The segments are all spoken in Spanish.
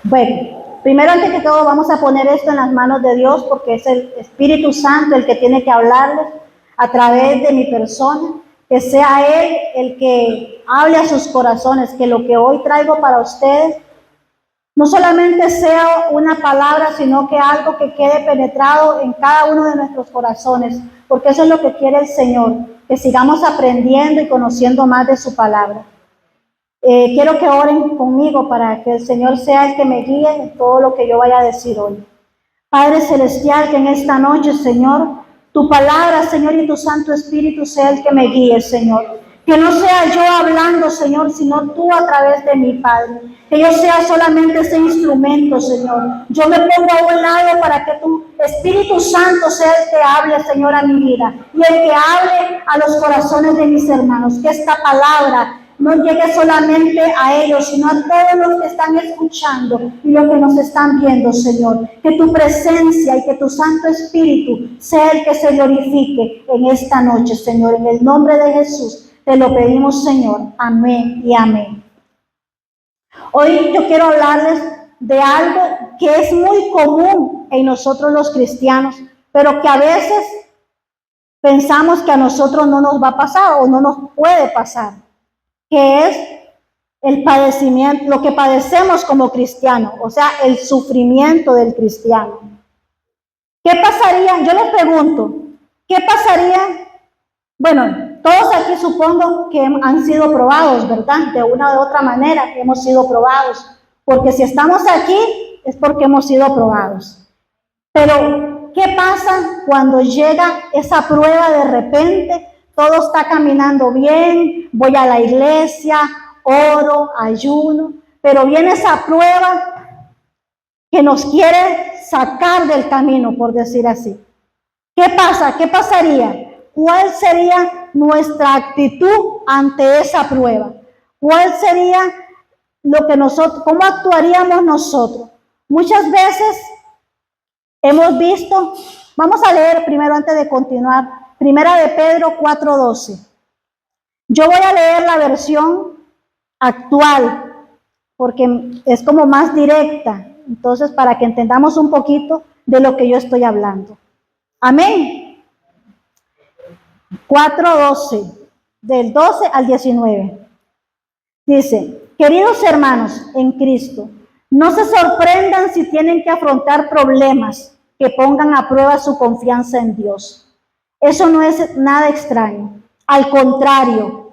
Bueno, primero antes que todo vamos a poner esto en las manos de Dios porque es el Espíritu Santo el que tiene que hablarles a través de mi persona, que sea Él el que hable a sus corazones, que lo que hoy traigo para ustedes no solamente sea una palabra, sino que algo que quede penetrado en cada uno de nuestros corazones, porque eso es lo que quiere el Señor, que sigamos aprendiendo y conociendo más de su palabra. Quiero que oren conmigo para que el Señor sea el que me guíe en todo lo que yo vaya a decir hoy. Padre Celestial, que en esta noche, Señor, tu palabra, Señor, y tu Santo Espíritu sea el que me guíe, Señor. Que no sea yo hablando, Señor, sino tú a través de mi Padre. Que yo sea solamente ese instrumento, Señor. Yo me pongo a un lado para que tu Espíritu Santo sea el que hable, Señor, a mi vida. Y el que hable a los corazones de mis hermanos. Que esta palabra no llegue solamente a ellos, sino a todos los que están escuchando y los que nos están viendo, Señor. Que tu presencia y que tu Santo Espíritu sea el que se glorifique en esta noche, Señor. En el nombre de Jesús te lo pedimos, Señor. Amén y amén. Hoy yo quiero hablarles de algo que es muy común en nosotros los cristianos, pero que a veces pensamos que a nosotros no nos va a pasar o no nos puede pasar, que es el padecimiento, lo que padecemos como cristianos, o sea, el sufrimiento del cristiano. ¿Qué pasaría? Yo les pregunto, ¿qué pasaría? Bueno, todos aquí supongo que han sido probados, ¿verdad? De una u otra manera hemos sido probados, porque si estamos aquí es porque hemos sido probados. Pero, ¿qué pasa cuando llega esa prueba de repente? Todo está caminando bien, voy a la iglesia, oro, ayuno, pero viene esa prueba que nos quiere sacar del camino, por decir así. ¿Qué pasa? ¿Qué pasaría? ¿Cuál sería nuestra actitud ante esa prueba? ¿Cuál sería lo que nosotros, cómo actuaríamos nosotros? Muchas veces hemos visto, vamos a leer primero antes de continuar, Primera de Pedro 4:12. Yo voy a leer la versión actual, porque es como más directa, entonces para que entendamos un poquito de lo que yo estoy hablando. Amén. 4:12, del 12 al 19. Dice, queridos hermanos en Cristo, no se sorprendan si tienen que afrontar problemas que pongan a prueba su confianza en Dios. Eso no es nada extraño. Al contrario,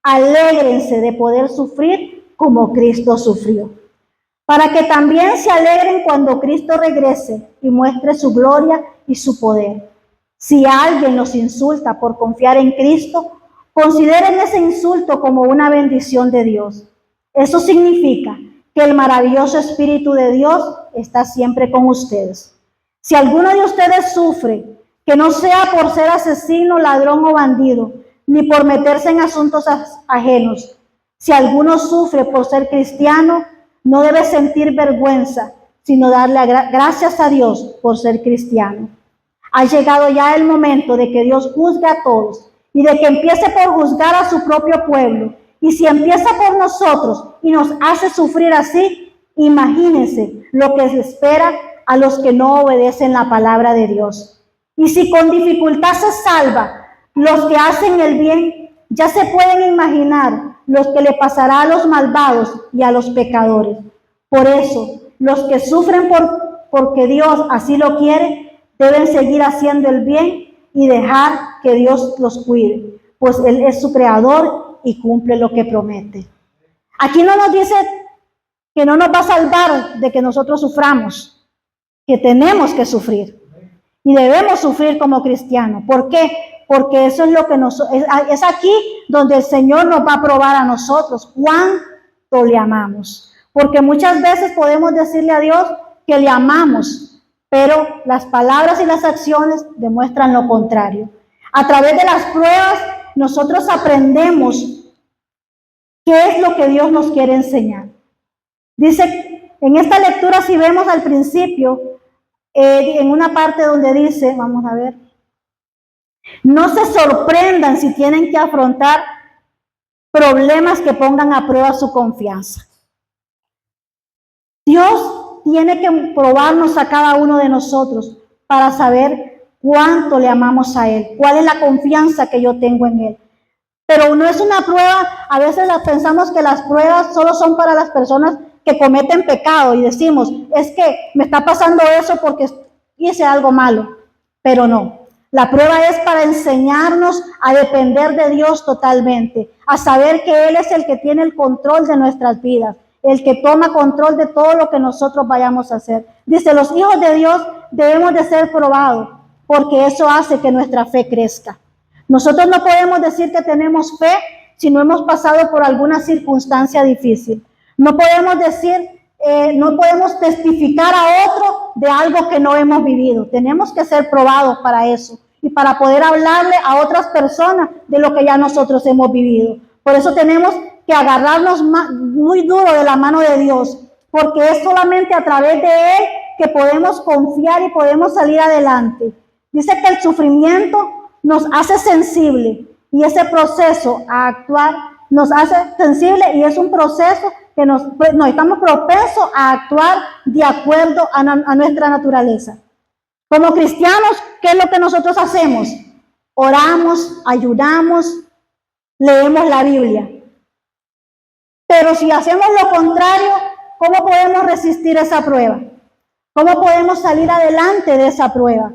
alégrense de poder sufrir como Cristo sufrió, para que también se alegren cuando Cristo regrese y muestre su gloria y su poder. Si alguien los insulta por confiar en Cristo, consideren ese insulto como una bendición de Dios. Eso significa que el maravilloso Espíritu de Dios está siempre con ustedes. Si alguno de ustedes sufre, que no sea por ser asesino, ladrón o bandido, ni por meterse en asuntos ajenos. Si alguno sufre por ser cristiano, no debe sentir vergüenza, sino darle gracias a Dios por ser cristiano. Ha llegado ya el momento de que Dios juzgue a todos y de que empiece por juzgar a su propio pueblo. Y si empieza por nosotros y nos hace sufrir así, imagínense lo que se espera a los que no obedecen la palabra de Dios. Y si con dificultad se salva los que hacen el bien, ya se pueden imaginar los que le pasará a los malvados y a los pecadores. Por eso, los que sufren porque Dios así lo quiere, deben seguir haciendo el bien y dejar que Dios los cuide, pues Él es su creador y cumple lo que promete. Aquí no nos dice que no nos va a salvar de que nosotros suframos, que tenemos que sufrir y debemos sufrir como cristianos. ¿Por qué? Porque eso es lo que es aquí donde el Señor nos va a probar a nosotros cuánto le amamos. Porque muchas veces podemos decirle a Dios que le amamos, pero las palabras y las acciones demuestran lo contrario. A través de las pruebas nosotros aprendemos qué es lo que Dios nos quiere enseñar. Dice, en esta lectura, si vemos al principio, en una parte donde dice, vamos a ver, no se sorprendan si tienen que afrontar problemas que pongan a prueba su confianza. Dios tiene que probarnos a cada uno de nosotros para saber cuánto le amamos a Él, cuál es la confianza que yo tengo en Él. Pero no es una prueba, a veces pensamos que las pruebas solo son para las personas que cometen pecado y decimos, es que me está pasando eso porque hice algo malo, pero no. La prueba es para enseñarnos a depender de Dios totalmente, a saber que Él es el que tiene el control de nuestras vidas, el que toma control de todo lo que nosotros vayamos a hacer. Dice, los hijos de Dios debemos de ser probados, porque eso hace que nuestra fe crezca. Nosotros no podemos decir que tenemos fe si no hemos pasado por alguna circunstancia difícil. No podemos decir, no podemos testificar a otro de algo que no hemos vivido. Tenemos que ser probados para eso y para poder hablarle a otras personas de lo que ya nosotros hemos vivido. Por eso tenemos que agarrarnos muy duro de la mano de Dios, porque es solamente a través de Él que podemos confiar y podemos salir adelante. Dice que el sufrimiento nos hace sensible y ese proceso a actuar nos hace sensible y es un proceso que nos estamos propensos a actuar de acuerdo a nuestra naturaleza. Como cristianos, ¿qué es lo que nosotros hacemos? Oramos, ayudamos, leemos la Biblia. Pero si hacemos lo contrario, ¿cómo podemos resistir esa prueba? ¿Cómo podemos salir adelante de esa prueba?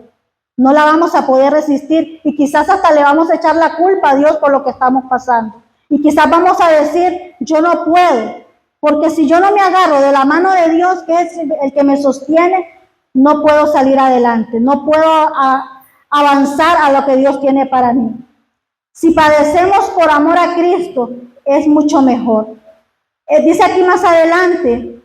No la vamos a poder resistir y quizás hasta le vamos a echar la culpa a Dios por lo que estamos pasando. Y quizás vamos a decir, yo no puedo, porque si yo no me agarro de la mano de Dios, que es el que me sostiene, no puedo salir adelante, no puedo avanzar a lo que Dios tiene para mí. Si padecemos por amor a Cristo, es mucho mejor. Dice aquí más adelante,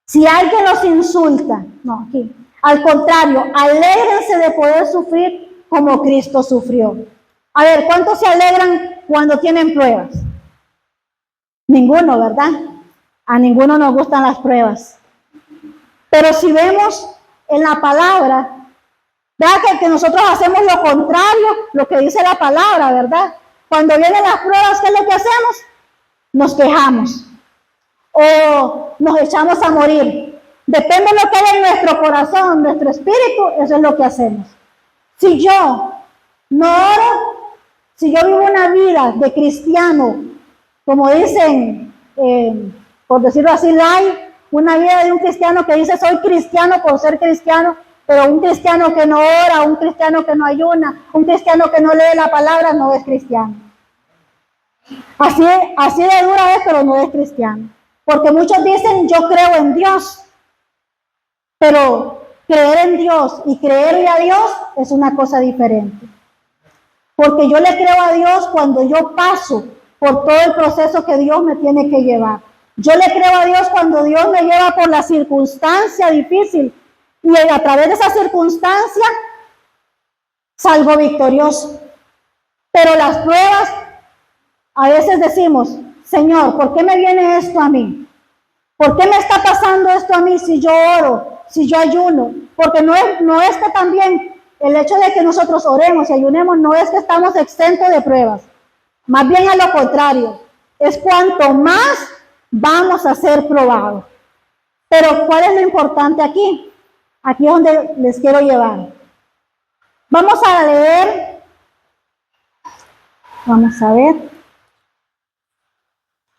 si alguien los insulta, no, aquí, al contrario, alégrense de poder sufrir como Cristo sufrió. A ver, ¿cuántos se alegran cuando tienen pruebas? Ninguno, ¿verdad? A ninguno nos gustan las pruebas. Pero si vemos en la palabra, vea que nosotros hacemos lo contrario, lo que dice la palabra, ¿verdad? Cuando vienen las pruebas, ¿qué es lo que hacemos? Nos quejamos o nos echamos a morir. Depende de lo que hay en nuestro corazón, nuestro espíritu, eso es lo que hacemos. Si yo no oro, si yo vivo una vida de cristiano, como dicen, por decirlo así, light, una vida de un cristiano que dice soy cristiano por ser cristiano, pero un cristiano que no ora, un cristiano que no ayuna, un cristiano que no lee la palabra no es cristiano. Así de dura es, pero no es cristiano. Porque muchos dicen yo creo en Dios, pero creer en Dios y creerle a Dios es una cosa diferente. Porque yo le creo a Dios cuando yo paso por todo el proceso que Dios me tiene que llevar. Yo le creo a Dios cuando Dios me lleva por la circunstancia difícil y a través de esa circunstancia salgo victorioso. Pero las pruebas, a veces decimos, Señor, ¿por qué me viene esto a mí? ¿Por qué me está pasando esto a mí si yo oro, si yo ayuno? Porque no es que también el hecho de que nosotros oremos y ayunemos no es que estamos exentos de pruebas. Más bien a lo contrario, es cuanto más vamos a ser probados. Pero ¿cuál es lo importante aquí? Aquí es donde les quiero llevar. Vamos a leer, vamos a ver.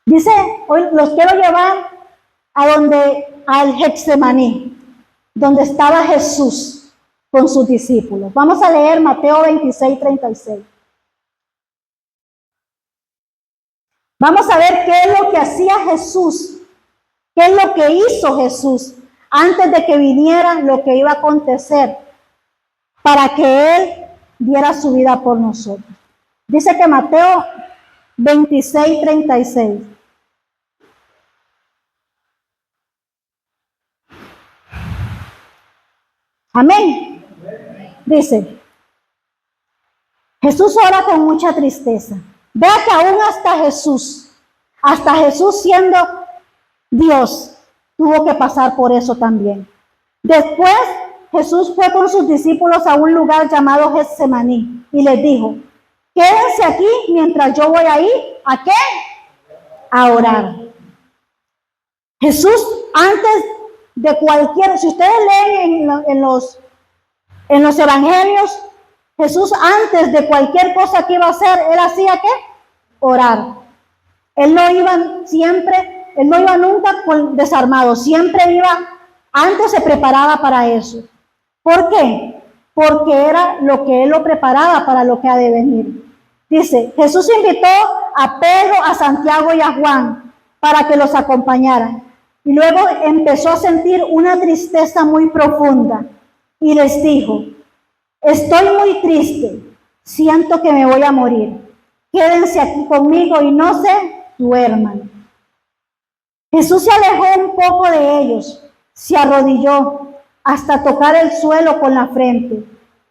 Dice, hoy los quiero llevar al Getsemaní, donde estaba Jesús con sus discípulos. Vamos a leer Mateo 26, 36. Vamos a ver qué es lo que hacía Jesús, qué es lo que hizo Jesús antes de que viniera lo que iba a acontecer para que Él diera su vida por nosotros. Dice que Mateo 26, 36. Amén. Dice, Jesús ora con mucha tristeza. Vea que aún hasta Jesús siendo Dios, tuvo que pasar por eso también. Después, Jesús fue con sus discípulos a un lugar llamado Getsemaní y les dijo, quédense aquí mientras yo voy ahí, ¿a qué? A orar. Jesús, antes de cualquier, si ustedes leen en los evangelios, Jesús antes de cualquier cosa que iba a hacer, él hacía ¿qué? Orar. Él no iba nunca desarmado, siempre antes se preparaba para eso. ¿Por qué? Porque era lo que él lo preparaba para lo que ha de venir. Dice, Jesús invitó a Pedro, a Santiago y a Juan para que los acompañaran. Y luego empezó a sentir una tristeza muy profunda y les dijo, estoy muy triste, siento que me voy a morir. Quédense aquí conmigo y no se duerman. Jesús se alejó un poco de ellos, se arrodilló hasta tocar el suelo con la frente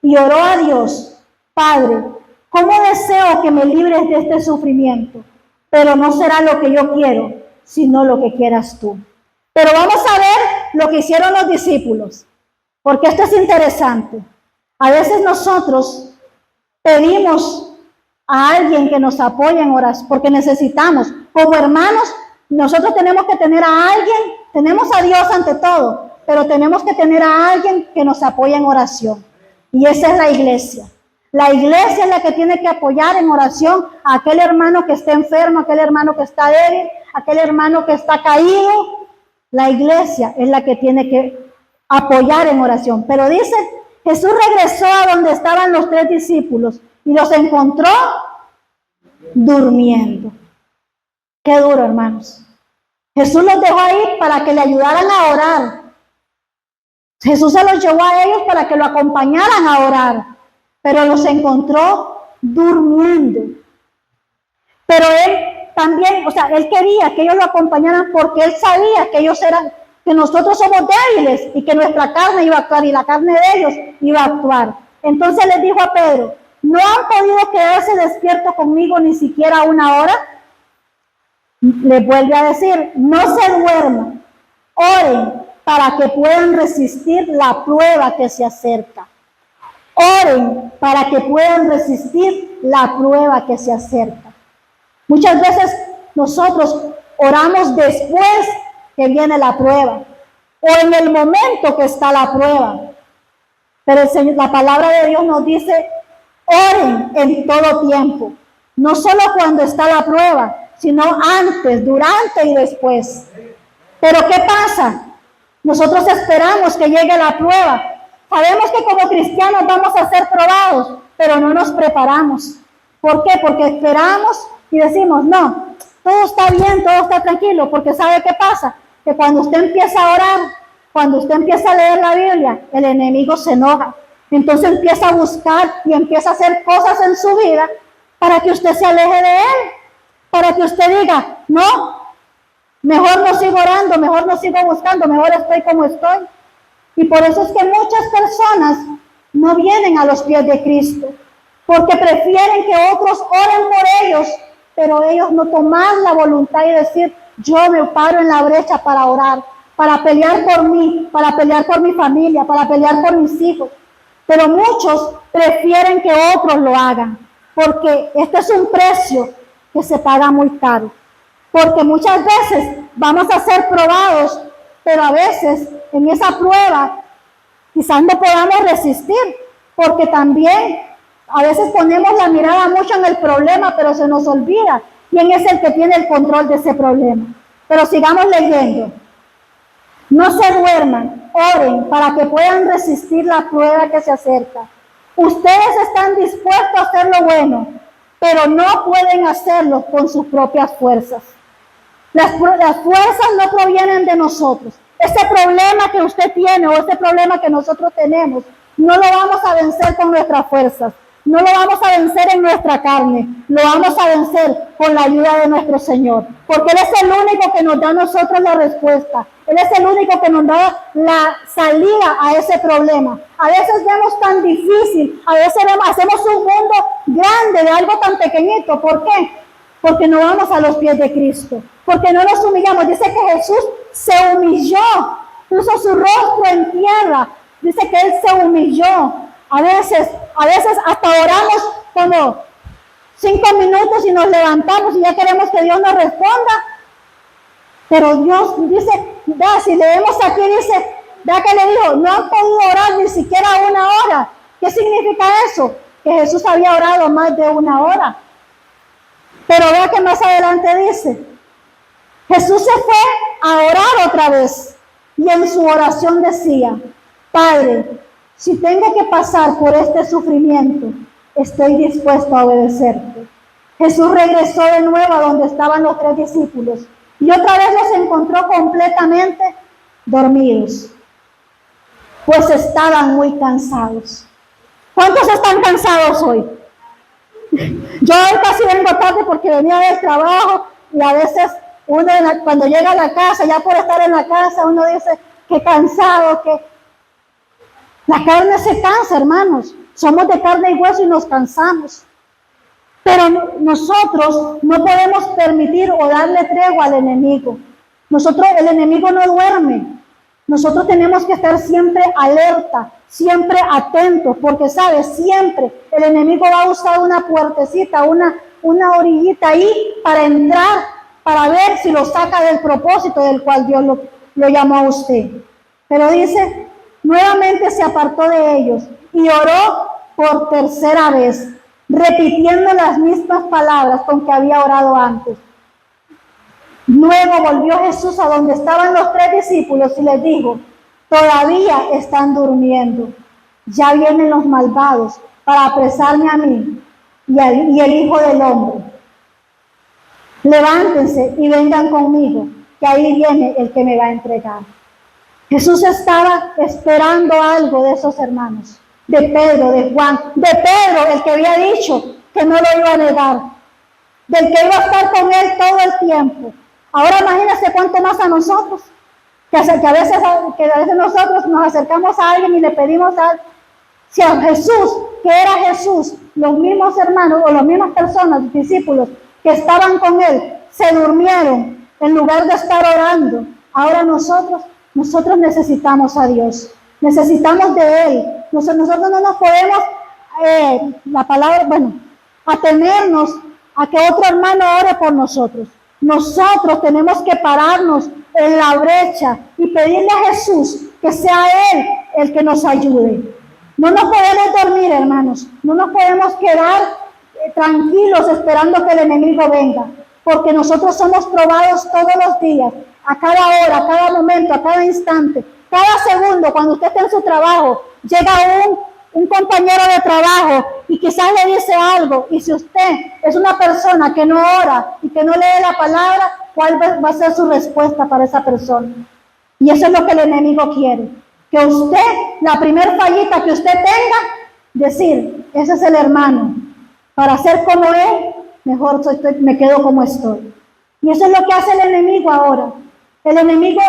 y oró a Dios, Padre, ¿cómo deseo que me libres de este sufrimiento? Pero no será lo que yo quiero, sino lo que quieras tú. Pero vamos a ver lo que hicieron los discípulos, porque esto es interesante. A veces nosotros pedimos a alguien que nos apoye en oración, porque necesitamos, como hermanos, nosotros tenemos que tener a alguien, tenemos a Dios ante todo, pero tenemos que tener a alguien que nos apoye en oración. Y esa es la iglesia. La iglesia es la que tiene que apoyar en oración a aquel hermano que está enfermo, a aquel hermano que está débil, a aquel hermano que está caído. La iglesia es la que tiene que apoyar en oración. Pero dice, Jesús regresó a donde estaban los 3 discípulos y los encontró durmiendo. Qué duro, hermanos. Jesús los dejó ahí para que le ayudaran a orar. Jesús se los llevó a ellos para que lo acompañaran a orar, pero los encontró durmiendo. Pero él también, él quería que ellos lo acompañaran porque él sabía que nosotros somos débiles y que nuestra carne iba a actuar y la carne de ellos iba a actuar. Entonces les dijo a Pedro, ¿no han podido quedarse despiertos conmigo ni siquiera 1 hora? Les vuelve a decir, no se duerman, oren para que puedan resistir la prueba que se acerca. Oren para que puedan resistir la prueba que se acerca. Muchas veces nosotros oramos después que viene la prueba o en el momento que está la prueba. Pero la palabra de Dios nos dice, oren en todo tiempo, no solo cuando está la prueba, sino antes, durante y después. Pero ¿qué pasa? Nosotros esperamos que llegue la prueba. Sabemos que como cristianos vamos a ser probados, pero no nos preparamos. ¿Por qué? Porque esperamos y decimos, no, todo está bien, todo está tranquilo, porque ¿sabe qué pasa? Que cuando usted empieza a orar, cuando usted empieza a leer la Biblia, el enemigo se enoja. Entonces empieza a buscar y empieza a hacer cosas en su vida para que usted se aleje de él, para que usted diga, no, mejor no sigo orando, mejor no sigo buscando, mejor estoy como estoy. Y por eso es que muchas personas no vienen a los pies de Cristo, porque prefieren que otros oren por ellos, pero ellos no toman la voluntad y decir, yo me paro en la brecha para orar, para pelear por mí, para pelear por mi familia, para pelear por mis hijos. Pero muchos prefieren que otros lo hagan, porque este es un precio que se paga muy caro. Porque muchas veces vamos a ser probados, pero a veces en esa prueba quizás no podamos resistir, porque también a veces ponemos la mirada mucho en el problema, pero se nos olvida quién es el que tiene el control de ese problema. Pero sigamos leyendo. No se duerman, oren para que puedan resistir la prueba que se acerca. Ustedes están dispuestos a hacer lo bueno, pero no pueden hacerlo con sus propias fuerzas. Las fuerzas no provienen de nosotros. Ese problema que usted tiene o ese problema que nosotros tenemos, no lo vamos a vencer con nuestras fuerzas. No lo vamos a vencer en nuestra carne, lo vamos a vencer con la ayuda de nuestro Señor. Porque Él es el único que nos da a nosotros la respuesta. Él es el único que nos da la salida a ese problema. A veces vemos tan difícil, a veces hacemos un mundo grande de algo tan pequeñito. ¿Por qué? Porque no vamos a los pies de Cristo. Porque no nos humillamos. Dice que Jesús se humilló, puso su rostro en tierra. Dice que Él se humilló. A veces hasta oramos como 5 minutos y nos levantamos y ya queremos que Dios nos responda. Pero Dios dice, vea, si leemos aquí, dice, vea que le dijo, no han podido orar ni siquiera 1 hora. ¿Qué significa eso? Que Jesús había orado más de 1 hora. Pero vea que más adelante dice, Jesús se fue a orar otra vez y en su oración decía, Padre, si tengo que pasar por este sufrimiento, estoy dispuesto a obedecerte. Jesús regresó de nuevo a donde estaban los 3 discípulos y otra vez los encontró completamente dormidos, pues estaban muy cansados. ¿Cuántos están cansados hoy? Yo hoy casi vengo tarde porque venía del trabajo y a veces uno cuando llega a la casa, ya por estar en la casa, uno dice que cansado, que la carne se cansa, hermanos. Somos de carne y hueso y nos cansamos. Pero nosotros no podemos permitir o darle tregua al enemigo. El enemigo no duerme. Nosotros tenemos que estar siempre alerta, siempre atentos, porque sabes, siempre el enemigo va a usar una puertecita, una orillita ahí para entrar, para ver si lo saca del propósito del cual Dios lo llamó a usted. Pero dice, nuevamente se apartó de ellos y oró por 3ª vez, repitiendo las mismas palabras con que había orado antes. Luego volvió Jesús a donde estaban los 3 discípulos y les dijo, todavía están durmiendo. Ya vienen los malvados para apresarme a mí y el Hijo del Hombre. Levántense y vengan conmigo, que ahí viene el que me va a entregar. Jesús estaba esperando algo de esos hermanos, de Pedro, de Juan, de Pedro, el que había dicho que no lo iba a negar, del que iba a estar con él todo el tiempo. Ahora imagínense cuánto más a nosotros, que a veces nosotros nos acercamos a alguien y le pedimos a si a Jesús, que era Jesús, los mismos hermanos o las mismas personas, discípulos que estaban con él, se durmieron en lugar de estar orando. Ahora nosotros necesitamos a Dios, necesitamos de Él. Nosotros no nos podemos, atenernos a que otro hermano ore por nosotros. Nosotros tenemos que pararnos en la brecha y pedirle a Jesús que sea Él el que nos ayude. No nos podemos dormir, hermanos. No nos podemos quedar tranquilos esperando que el enemigo venga, porque nosotros somos probados todos los días, a cada hora, a cada momento, a cada instante, cada segundo. Cuando usted está en su trabajo, llega un compañero de trabajo y quizás le dice algo, y si usted es una persona que no ora y que no lee la palabra, ¿cuál va a ser su respuesta para esa persona? Y eso es lo que el enemigo quiere, que usted, la primer fallita que usted tenga, decir, ese es el hermano, para ser como él, mejor me quedo como estoy. Y eso es lo que hace el enemigo ahora. El enemigo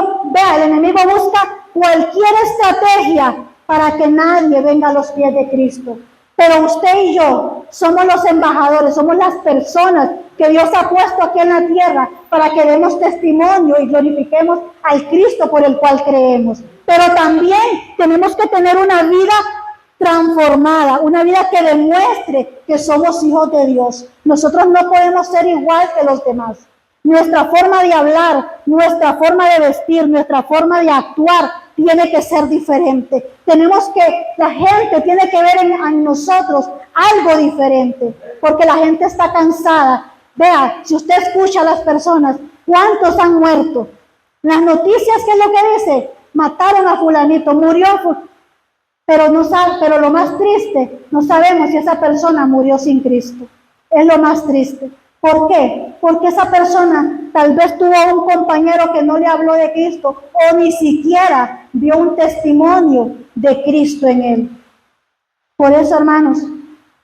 busca cualquier estrategia para que nadie venga a los pies de Cristo. Pero usted y yo somos los embajadores, somos las personas que Dios ha puesto aquí en la tierra para que demos testimonio y glorifiquemos al Cristo por el cual creemos. Pero también tenemos que tener una vida transformada, una vida que demuestre que somos hijos de Dios. Nosotros no podemos ser igual que los demás. Nuestra forma de hablar, nuestra forma de vestir, nuestra forma de actuar tiene que ser diferente. La gente tiene que ver en nosotros algo diferente, porque la gente está cansada. Vea, si usted escucha a las personas, ¿cuántos han muerto? Las noticias, ¿qué es lo que dice? Mataron a fulanito, murió, pero lo más triste, no sabemos si esa persona murió sin Cristo. Es lo más triste. ¿Por qué? Porque esa persona tal vez tuvo un compañero que no le habló de Cristo o ni siquiera dio un testimonio de Cristo en él. Por eso, hermanos,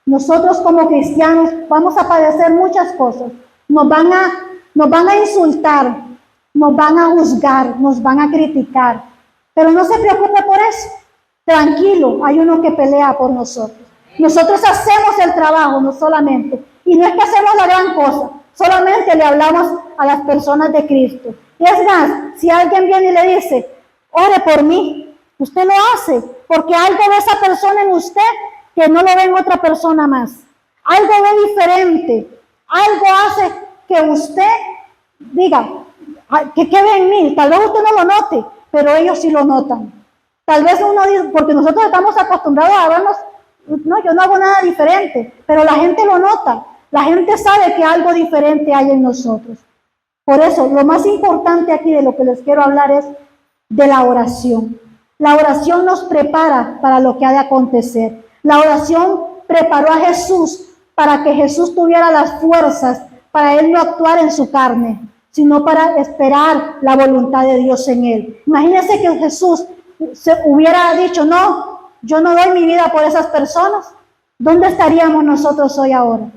nosotros como cristianos vamos a padecer muchas cosas. Nos van a insultar, nos van a juzgar, nos van a criticar. Pero no se preocupe por eso. Tranquilo, hay uno que pelea por nosotros. Nosotros hacemos el trabajo, no solamente. Y no es que hacemos la gran cosa, solamente le hablamos a las personas de Cristo. Y es más, si alguien viene y le dice, ore por mí, usted lo hace, porque algo ve esa persona en usted que no lo ve en otra persona más. Algo ve diferente, algo hace que usted diga, ¿Qué ve en mí? Tal vez usted no lo note, pero ellos sí lo notan. Tal vez uno dice, porque nosotros estamos acostumbrados a vernos, no, yo no hago nada diferente, pero la gente lo nota. La gente sabe que algo diferente hay en nosotros. Por eso, lo más importante aquí de lo que les quiero hablar es de la oración. La oración nos prepara para lo que ha de acontecer. La oración preparó a Jesús para que Jesús tuviera las fuerzas para él no actuar en su carne, sino para esperar la voluntad de Dios en él. Imagínense que Jesús se hubiera dicho, no, yo no doy mi vida por esas personas. ¿Dónde estaríamos nosotros hoy ahora?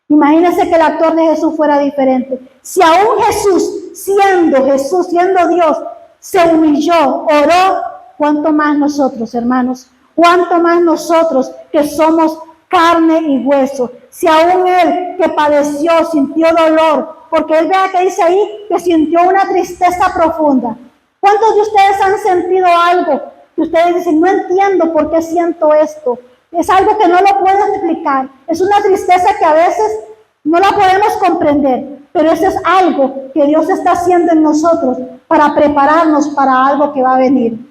Imagínense que el actuar de Jesús fuera diferente. Si aún Jesús, siendo Dios, se humilló, oró, ¿cuánto más nosotros, hermanos? ¿Cuánto más nosotros que somos carne y hueso? Si aún Él que padeció, sintió dolor, porque Él vea que dice ahí que sintió una tristeza profunda. ¿Cuántos de ustedes han sentido algo que ustedes dicen, no entiendo por qué siento esto? Es algo que no lo puedo explicar. Es una tristeza que a veces no la podemos comprender, pero eso es algo que Dios está haciendo en nosotros para prepararnos para algo que va a venir.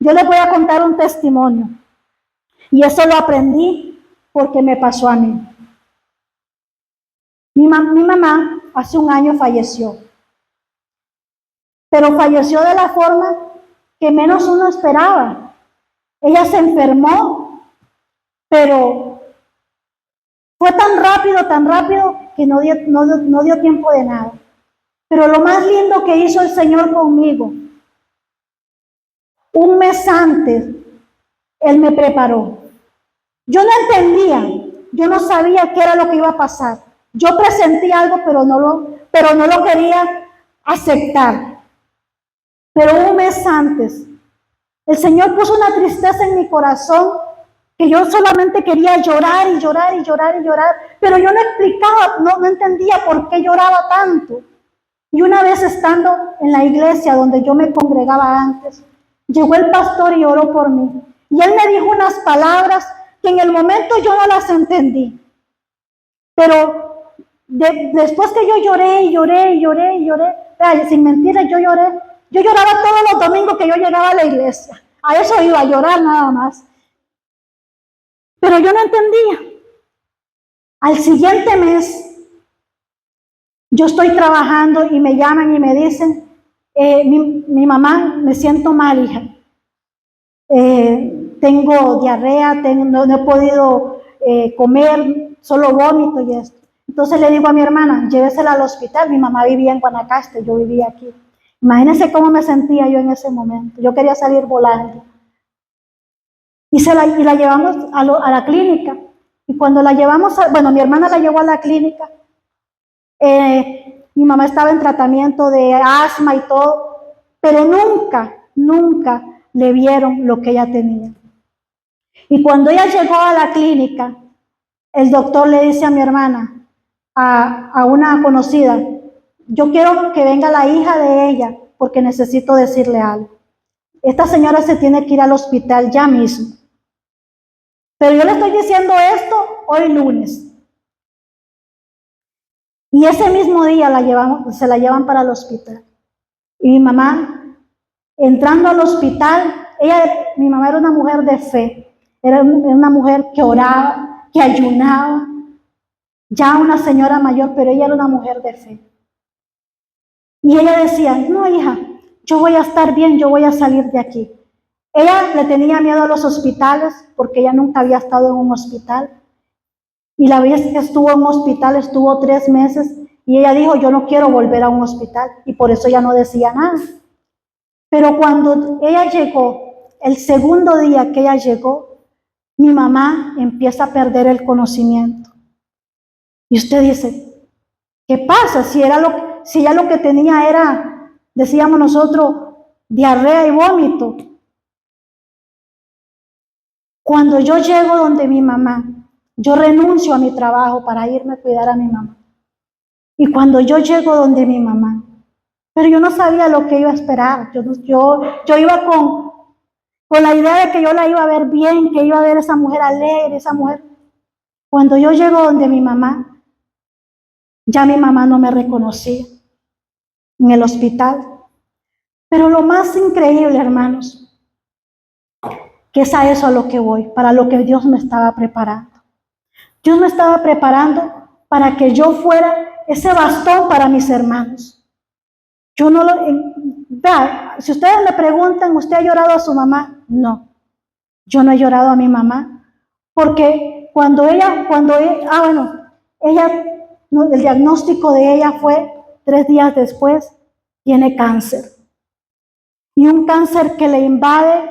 Yo les voy a contar un testimonio y eso lo aprendí porque me pasó a mí. Mi mamá hace un año falleció, pero falleció de la forma que menos uno esperaba. Ella se enfermó, pero fue tan rápido que no dio tiempo de nada. Pero lo más lindo que hizo el Señor conmigo, un mes antes, Él me preparó. Yo no entendía, yo no sabía qué era lo que iba a pasar. Yo presentí algo, pero no lo quería aceptar. Pero un mes antes, el Señor puso una tristeza en mi corazón que yo solamente quería llorar y llorar y llorar y llorar, pero yo no explicaba, no entendía por qué lloraba tanto. Y una vez estando en la iglesia donde yo me congregaba antes, llegó el pastor y oró por mí. Y él me dijo unas palabras que en el momento yo no las entendí. Pero después que yo lloré y lloré y lloré y lloré, sin mentiras yo lloré. Yo lloraba todos los domingos que yo llegaba a la iglesia. A eso iba a llorar nada más. Pero yo no entendía. Al siguiente mes, yo estoy trabajando y me llaman y me dicen, mi mamá, me siento mal, hija. Tengo diarrea, no he podido comer, solo vómito y esto. Entonces le digo a mi hermana, llévesela al hospital. Mi mamá vivía en Guanacaste, yo vivía aquí. Imagínense cómo me sentía yo en ese momento. Yo quería salir volando. Y la llevamos a la clínica. Y cuando la llevamos, mi hermana la llevó a la clínica. Mi mamá estaba en tratamiento de asma y todo, pero nunca le vieron lo que ella tenía. Y cuando ella llegó a la clínica, el doctor le dice a mi hermana, a una conocida, yo quiero que venga la hija de ella porque necesito decirle algo. Esta señora se tiene que ir al hospital ya mismo. Pero yo le estoy diciendo esto hoy lunes. Y ese mismo día se la llevan para el hospital. Y mi mamá, entrando al hospital, mi mamá era una mujer de fe. Era una mujer que oraba, que ayunaba. Ya una señora mayor, pero ella era una mujer de fe. Y ella decía, no hija, yo voy a estar bien, yo voy a salir de aquí. Ella le tenía miedo a los hospitales porque ella nunca había estado en un hospital. Y la vez que estuvo en un hospital, estuvo 3 meses y ella dijo, yo no quiero volver a un hospital. Y por eso ella no decía nada. Pero cuando ella llegó, el segundo día que ella llegó, mi mamá empieza a perder el conocimiento. Y usted dice, ¿qué pasa? Si ella lo que tenía era, decíamos nosotros, diarrea y vómito. Cuando yo llego donde mi mamá, yo renuncio a mi trabajo para irme a cuidar a mi mamá. Y cuando yo llego donde mi mamá, pero yo no sabía lo que iba a esperar. Yo iba con la idea de que yo la iba a ver bien, que iba a ver esa mujer alegre, esa mujer. Cuando yo llego donde mi mamá, ya mi mamá no me reconocía. en el hospital. Pero lo más increíble, hermanos, que es a eso a lo que voy, para lo que Dios me estaba preparando. Dios me estaba preparando para que yo fuera ese bastón para mis hermanos. Yo no lo... Vea, si ustedes me preguntan, ¿usted ha llorado a su mamá? No, yo no he llorado a mi mamá, porque el diagnóstico de ella fue 3 días después, tiene cáncer. Y un cáncer que le invade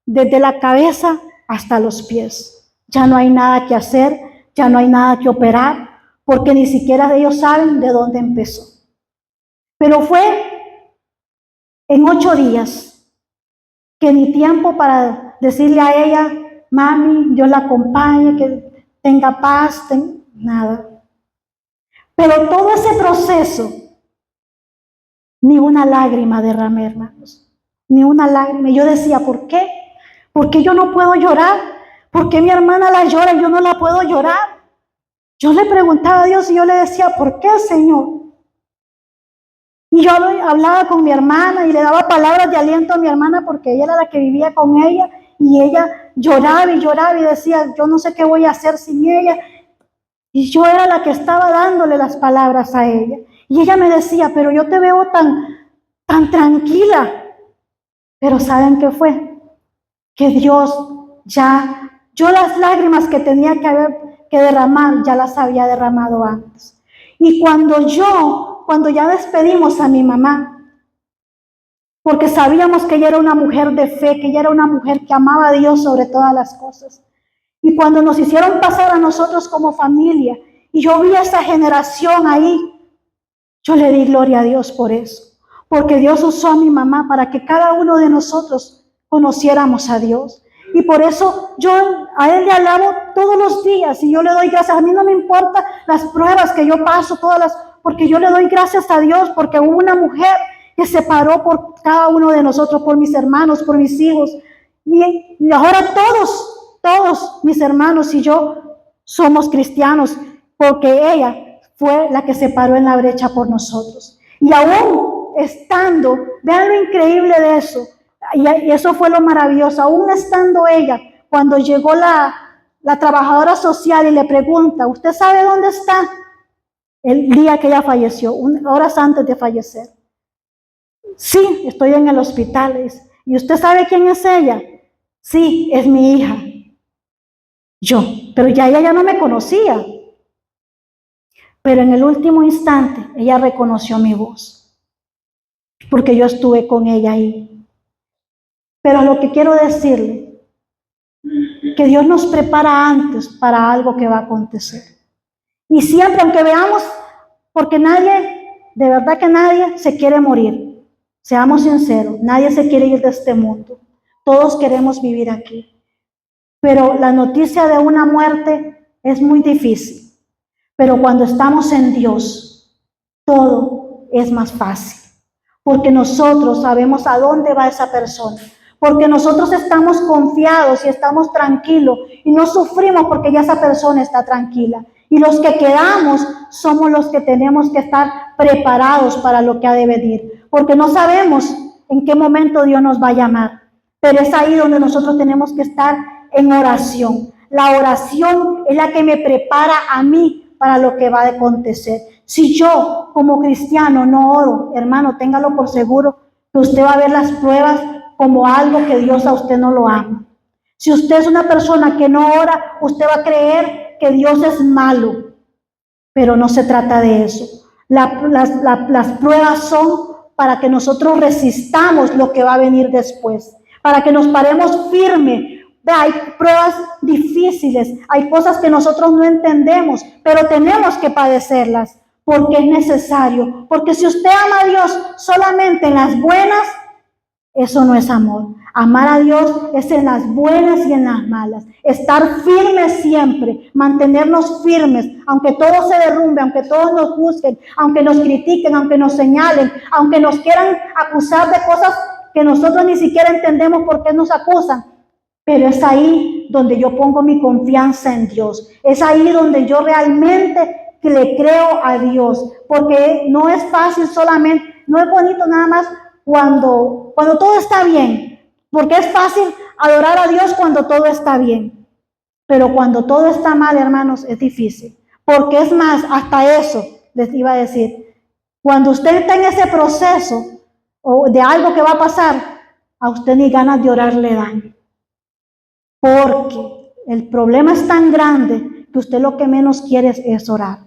desde la cabeza hasta los pies. Ya no hay nada que hacer, ya no hay nada que operar, porque ni siquiera ellos saben de dónde empezó. Pero fue en 8 días que ni tiempo para decirle a ella, mami, Dios la acompañe, que tenga paz, nada. Pero todo ese proceso, ni una lágrima derramé, hermanos. Ni una lágrima. Yo decía, ¿por qué? ¿Por qué yo no puedo llorar? ¿Por qué mi hermana la llora y yo no la puedo llorar? Yo le preguntaba a Dios y yo le decía, ¿por qué, Señor? Y yo hablaba con mi hermana y le daba palabras de aliento a mi hermana porque ella era la que vivía con ella y ella lloraba y decía, yo no sé qué voy a hacer sin ella. Y yo era la que estaba dándole las palabras a ella. Y ella me decía, pero yo te veo tan tranquila. Pero ¿saben qué fue? Que Dios yo las lágrimas que tenía que derramar, ya las había derramado antes. Y cuando ya despedimos a mi mamá, porque sabíamos que ella era una mujer de fe, que ella era una mujer que amaba a Dios sobre todas las cosas. Y cuando nos hicieron pasar a nosotros como familia, y yo vi a esa generación ahí, yo le di gloria a Dios por eso. Porque Dios usó a mi mamá para que cada uno de nosotros conociéramos a Dios. Y por eso yo a Él le alabo todos los días y yo le doy gracias. A mí no me importan las pruebas que yo paso, porque yo le doy gracias a Dios porque hubo una mujer que se paró por cada uno de nosotros, por mis hermanos, por mis hijos. Y ahora todos mis hermanos y yo somos cristianos porque ella fue la que se paró en la brecha por nosotros. Y aún estando, vean lo increíble de eso, y eso fue lo maravilloso, aún estando ella, cuando llegó la trabajadora social y le pregunta, ¿usted sabe dónde está? El día que ella falleció, horas antes de fallecer. Sí, estoy en el hospital. ¿Y usted sabe quién es ella? Sí, es mi hija. Pero ella ya no me conocía. Pero en el último instante, ella reconoció mi voz, porque yo estuve con ella ahí. Pero lo que quiero decirle, que Dios nos prepara antes para algo que va a acontecer. Y siempre, aunque veamos, porque de verdad que nadie se quiere morir. Seamos sinceros, nadie se quiere ir de este mundo. Todos queremos vivir aquí. Pero la noticia de una muerte es muy difícil. Pero cuando estamos en Dios, todo es más fácil. Porque nosotros sabemos a dónde va esa persona. Porque nosotros estamos confiados y estamos tranquilos y no sufrimos porque ya esa persona está tranquila. Y los que quedamos somos los que tenemos que estar preparados para lo que ha de venir. Porque no sabemos en qué momento Dios nos va a llamar. Pero es ahí donde nosotros tenemos que estar en oración. La oración es la que me prepara a mí para lo que va a acontecer. Si yo como cristiano no oro, hermano, téngalo por seguro que usted va a ver las pruebas como algo que Dios a usted no lo ama. Si usted es una persona que no ora, usted va a creer que Dios es malo, pero no se trata de eso. Las pruebas son para que nosotros resistamos lo que va a venir después, para que nos paremos firmes. Hay pruebas difíciles, hay cosas que nosotros no entendemos, pero tenemos que padecerlas porque es necesario. Porque si usted ama a Dios solamente en las buenas, eso no es amor. Amar a Dios es en las buenas y en las malas. Estar firmes siempre, mantenernos firmes, aunque todo se derrumbe, aunque todos nos juzguen, aunque nos critiquen, aunque nos señalen, aunque nos quieran acusar de cosas que nosotros ni siquiera entendemos por qué nos acusan. Pero es ahí donde yo pongo mi confianza en Dios. Es ahí donde yo realmente le creo a Dios. Porque no es fácil solamente no es bonito nada más cuando todo está bien, porque es fácil adorar a Dios cuando todo está bien, pero cuando todo está mal, hermanos, es difícil, porque es más, hasta eso les iba a decir, cuando usted está en ese proceso o de algo que va a pasar, a usted ni ganas de orar le dan, porque el problema es tan grande que usted lo que menos quiere es orar.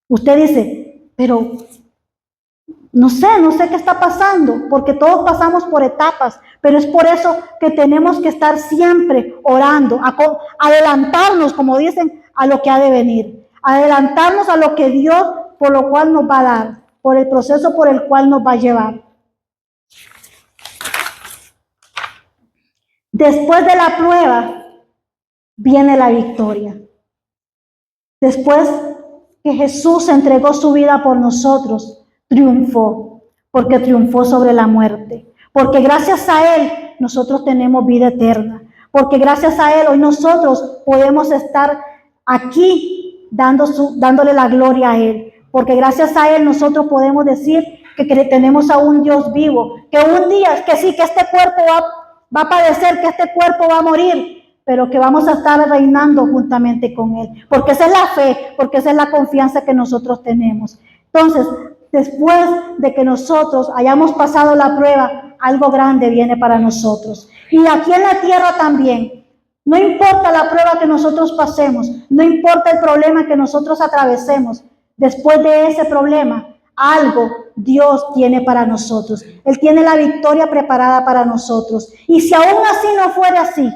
Usted dice, pero no sé qué está pasando, porque todos pasamos por etapas, pero es por eso que tenemos que estar siempre orando, adelantarnos, como dicen, a lo que ha de venir, adelantarnos a lo que Dios, por lo cual nos va a dar, por el proceso por el cual nos va a llevar. Después de la prueba, viene la victoria. Después que Jesús entregó su vida por nosotros, triunfó, porque triunfó sobre la muerte. Porque gracias a Él nosotros tenemos vida eterna. Porque gracias a Él hoy nosotros podemos estar aquí dándole la gloria a Él. Porque gracias a Él nosotros podemos decir que tenemos a un Dios vivo. Que un día, que sí, que este cuerpo va a padecer, que este cuerpo va a morir, pero que vamos a estar reinando juntamente con Él, porque esa es la fe, porque esa es la confianza que nosotros tenemos. Entonces, después de que nosotros hayamos pasado la prueba, algo grande viene para nosotros. Y aquí en la tierra también, no importa la prueba que nosotros pasemos, no importa el problema que nosotros atravesemos, después de ese problema, algo Dios tiene para nosotros. Él tiene la victoria preparada para nosotros. Y si aún así no fuera así,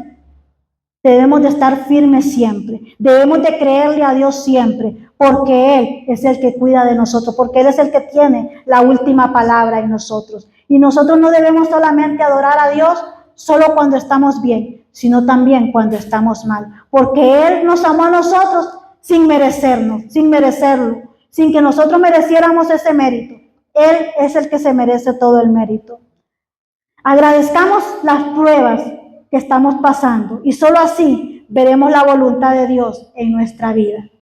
debemos de estar firmes siempre, debemos de creerle a Dios siempre, porque Él es el que cuida de nosotros, porque Él es el que tiene la última palabra en nosotros. Y nosotros no debemos solamente adorar a Dios solo cuando estamos bien, sino también cuando estamos mal, porque Él nos amó a nosotros sin merecerlo, sin que nosotros mereciéramos ese mérito. Él es el que se merece todo el mérito. Agradezcamos las pruebas que estamos pasando y solo así veremos la voluntad de Dios en nuestra vida.